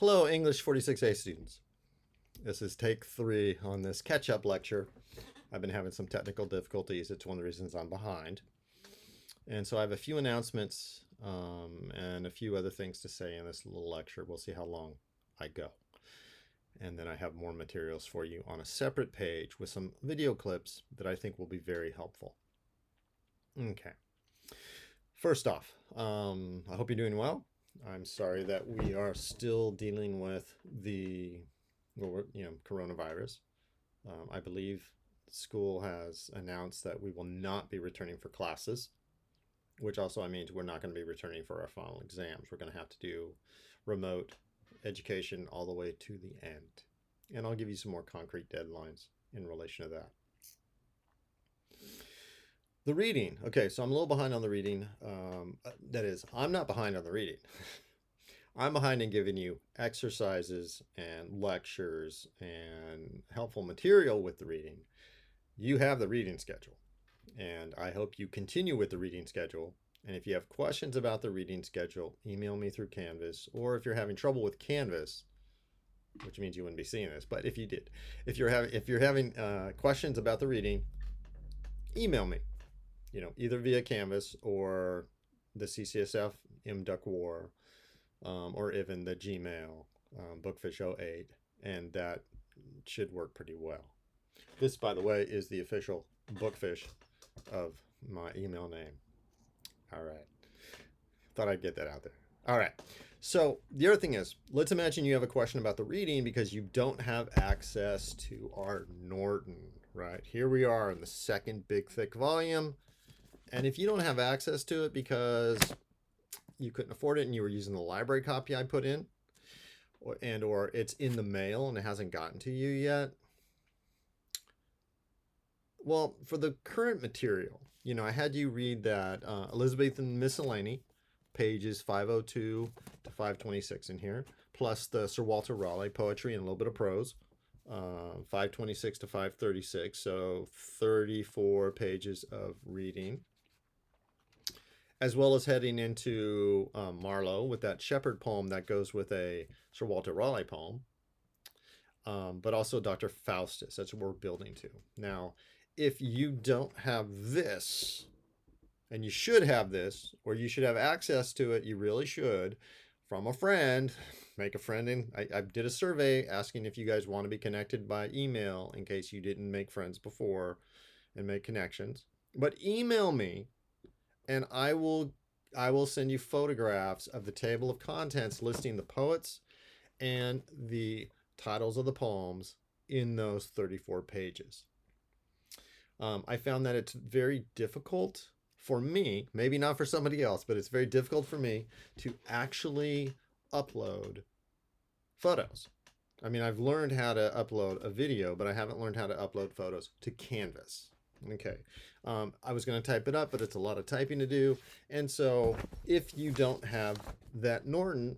Hello, English 46A students. This is take 3 on this catch-up lecture. I've been having some technical difficulties. It's one of the reasons I'm behind. And so I have a few announcements and a few other things to say in this little lecture. We'll see how long I go. And then I have more materials for you on a separate page with some video clips that I think will be very helpful. Okay. First off, I hope you're doing well. I'm sorry that we are still dealing with the coronavirus. I believe school has announced that we will not be returning for classes, which also means we're not going to be returning for our final exams. We're going to have to do remote education all the way to the end. And I'll give you some more concrete deadlines in relation to that. The reading. Okay, so I'm a little behind on the reading. That is, I'm not behind on the reading. I'm behind in giving you exercises and lectures and helpful material with the reading. You have the reading schedule, and I hope you continue with the reading schedule. And if you have questions about the reading schedule, email me through Canvas, or if you're having trouble with Canvas, which means you wouldn't be seeing this, but if you did, if you're having questions about the reading, email me. Either via Canvas or the CCSF MDuck War, or even the Gmail Bookfish08, and that should work pretty well. This, by the way, is the official Bookfish of my email name. All right. Thought I'd get that out there. All right. So the other thing is, let's imagine you have a question about the reading because you don't have access to our Norton, right? Here we are in the second big thick volume. And if you don't have access to it because you couldn't afford it and you were using the library copy I put in, or it's in the mail and it hasn't gotten to you yet, well, for the current material, I had you read that Elizabethan miscellany, pages 502 to 526 in here, plus the Sir Walter Raleigh poetry and a little bit of prose, 526 to 536, so 34 pages of reading, as well as heading into Marlowe with that Shepherd poem that goes with a Sir Walter Raleigh poem, but also Dr. Faustus. That's what we're building to. Now, if you don't have this, and you should have this, or you should have access to it, you really should, from a friend, make a friend. I did a survey asking if you guys want to be connected by email in case you didn't make friends before and make connections. But email me, and I will send you photographs of the table of contents listing the poets and the titles of the poems in those 34 pages. I found that it's very difficult for me, maybe not for somebody else, but it's very difficult for me to actually upload photos. I mean, I've learned how to upload a video, but I haven't learned how to upload photos to Canvas. Okay. I was going to type it up, but it's a lot of typing to do. And so if you don't have that Norton,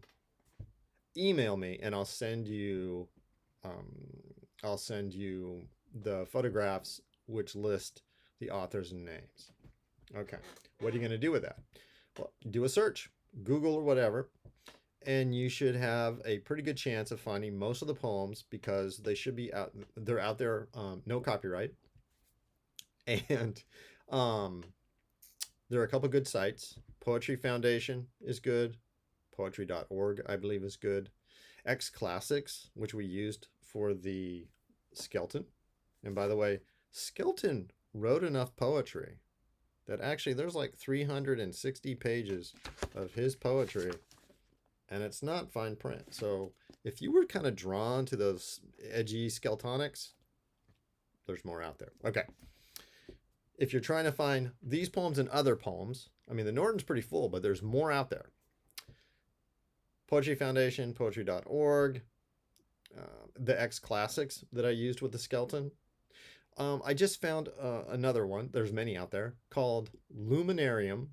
email me and I'll send you the photographs which list the authors and names. Okay. What are you going to do with that? Well, do a search, Google or whatever, and you should have a pretty good chance of finding most of the poems because they should be out. They're out there, no copyright. And there are a couple good sites. Poetry Foundation is good. Poetry.org, I believe, is good. X Classics, which we used for the Skelton. And by the way, Skelton wrote enough poetry that actually there's like 360 pages of his poetry, and it's not fine print. So if you were kind of drawn to those edgy Skeltonics, there's more out there. Okay. If you're trying to find these poems and other poems, I mean, the Norton's pretty full, but there's more out there. Poetry Foundation, poetry.org, the X Classics that I used with the Skelton. I just found another one, there's many out there, called Luminarium,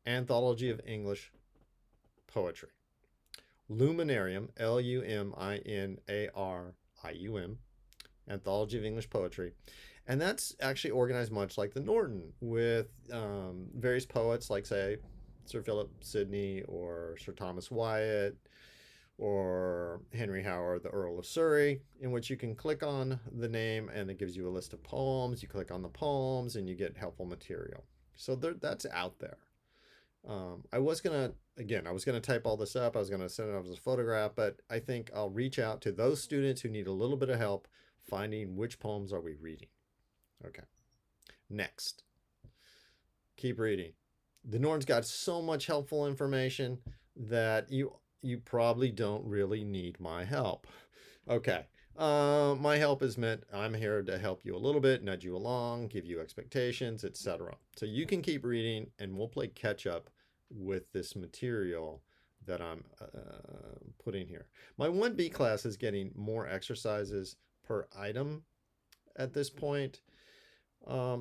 Anthology of English Poetry. Luminarium, Luminarium, Anthology of English Poetry. And that's actually organized much like the Norton, with various poets like, say, Sir Philip Sidney or Sir Thomas Wyatt or Henry Howard, the Earl of Surrey, in which you can click on the name and it gives you a list of poems. You click on the poems and you get helpful material. So that's out there. I was gonna type all this up. I was gonna send it off as a photograph, but I think I'll reach out to those students who need a little bit of help finding which poems are we reading. Okay. Next, keep reading. The Norn's got so much helpful information that you probably don't really need my help. Okay. My help is meant, I'm here to help you a little bit, nudge you along, give you expectations, etc. So you can keep reading and we'll play catch up with this material that I'm putting here. My 1B class is getting more exercises per item at this point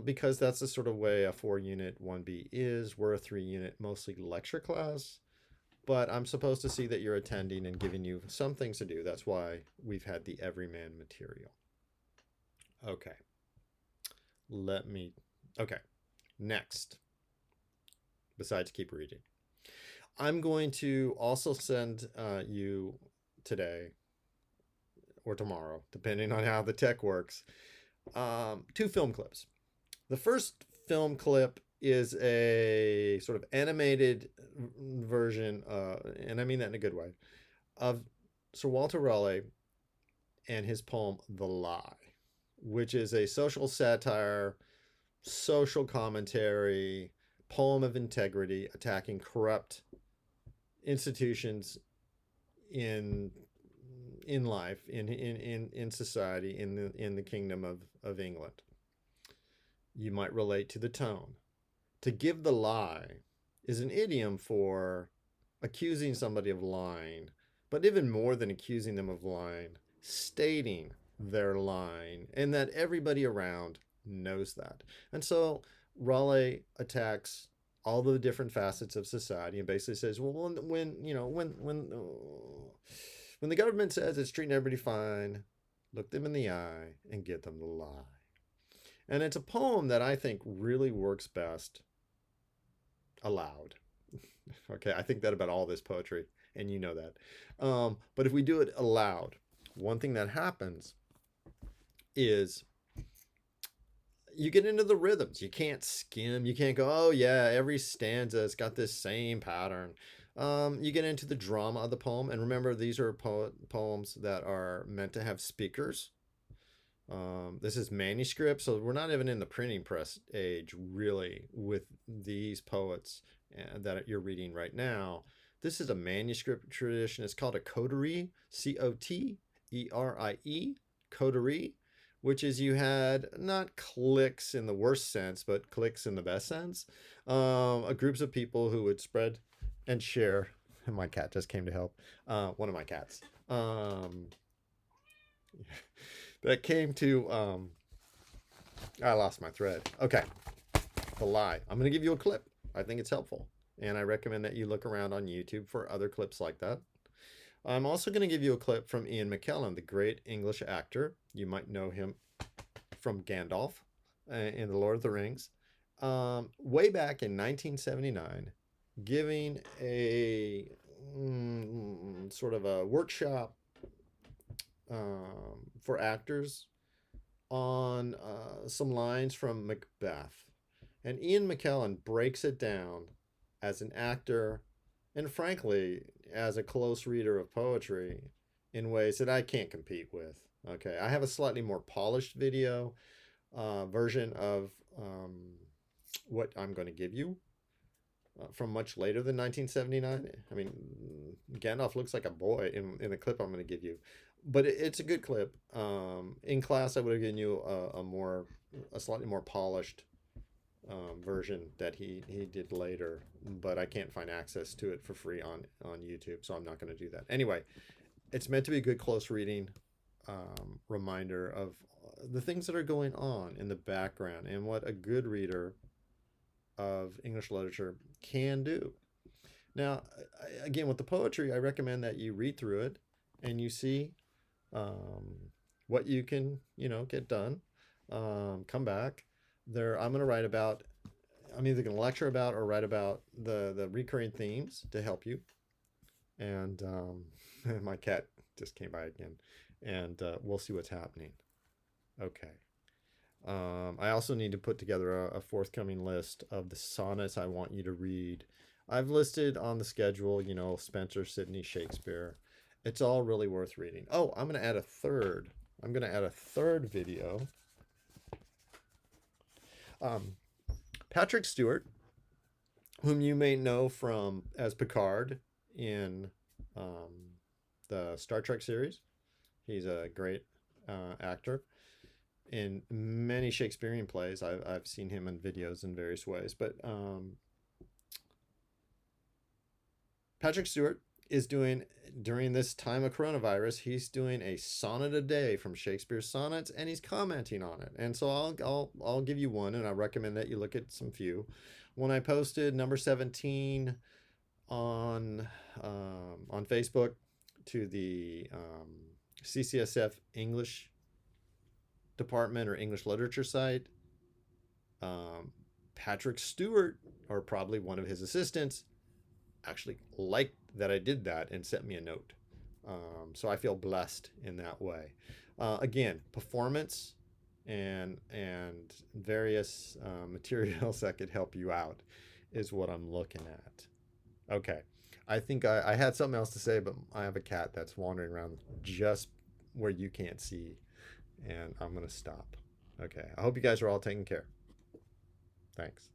because that's the sort of way a 4-unit 1B is. We're a 3-unit mostly lecture class. But I'm supposed to see that you're attending and giving you some things to do. That's why we've had the everyman material. Okay. Okay. Next, besides keep reading, I'm going to also send you today or tomorrow, depending on how the tech works, 2 film clips. The first film clip is a sort of animated version, and I mean that in a good way, of Sir Walter Raleigh and his poem The Lie, which is a social satire, social commentary, poem of integrity, attacking corrupt institutions in life, in society, in the kingdom of England. You might relate to the tone. To give the lie is an idiom for accusing somebody of lying, but even more than accusing them of lying, stating they're lying, and that everybody around knows that. And so Raleigh attacks all the different facets of society and basically says, well, when the government says it's treating everybody fine, look them in the eye and get them to lie. And it's a poem that I think really works best aloud. Okay, I think that about all this poetry, and you know that. But if we do it aloud, one thing that happens is you get into the rhythms. You can't skim. You can't go, oh yeah, every stanza's got this same pattern. You get into the drama of the poem, and remember, these are poems that are meant to have speakers. This is manuscript, so we're not even in the printing press age, really, with these poets that you're reading right now. This is a manuscript tradition. It's called a coterie, C-O-T-E-R-I-E, coterie, which is you had not cliques in the worst sense, but cliques in the best sense. Groups of people who would spread and share. And my cat just came to help. One of my cats. That came to, I lost my thread. Okay, The Lie. I'm going to give you a clip. I think it's helpful. And I recommend that you look around on YouTube for other clips like that. I'm also going to give you a clip from Ian McKellen, the great English actor. You might know him from Gandalf in The Lord of the Rings. Way back in 1979, giving a sort of a workshop for actors on some lines from Macbeth. And Ian McKellen breaks it down as an actor and frankly as a close reader of poetry in ways that I can't compete with. Okay, I have a slightly more polished video version of what I'm going to give you from much later than 1979. I mean, Gandalf looks like a boy in the clip I'm going to give you, but it's a good clip. In class, I would have given you a slightly more polished version that he did later, but I can't find access to it for free on YouTube, so I'm not going to do that. Anyway, it's meant to be a good close reading reminder of the things that are going on in the background and what a good reader of English literature can do. Now, again, with the poetry, I recommend that you read through it and you see what you can, get done. Come back. I'm going to write about I'm either going to lecture about or write about the recurring themes to help you. And my cat just came by again, and we'll see what's happening. Okay. I also need to put together a forthcoming list of the sonnets I want you to read. I've listed on the schedule, you know, Spenser, Sidney, Shakespeare. It's all really worth reading. Oh, I'm going to add a third. I'm going to add a third video. Patrick Stewart, whom you may know from as Picard in the Star Trek series. He's a great actor in many Shakespearean plays. I've seen him in videos in various ways. But Patrick Stewart is doing, during this time of coronavirus, he's doing a sonnet a day from Shakespeare's sonnets, and he's commenting on it. And so I'll give you one, and I recommend that you look at some few. When I posted number 17 on Facebook to the CCSF English department or English literature site, Patrick Stewart, or probably one of his assistants, actually liked that I did that and sent me a note. So I feel blessed in that way. Again, performance and various materials that could help you out is what I'm looking at. Okay. I think I had something else to say, but I have a cat that's wandering around just where you can't see, and I'm going to stop. Okay. I hope you guys are all taking care. Thanks.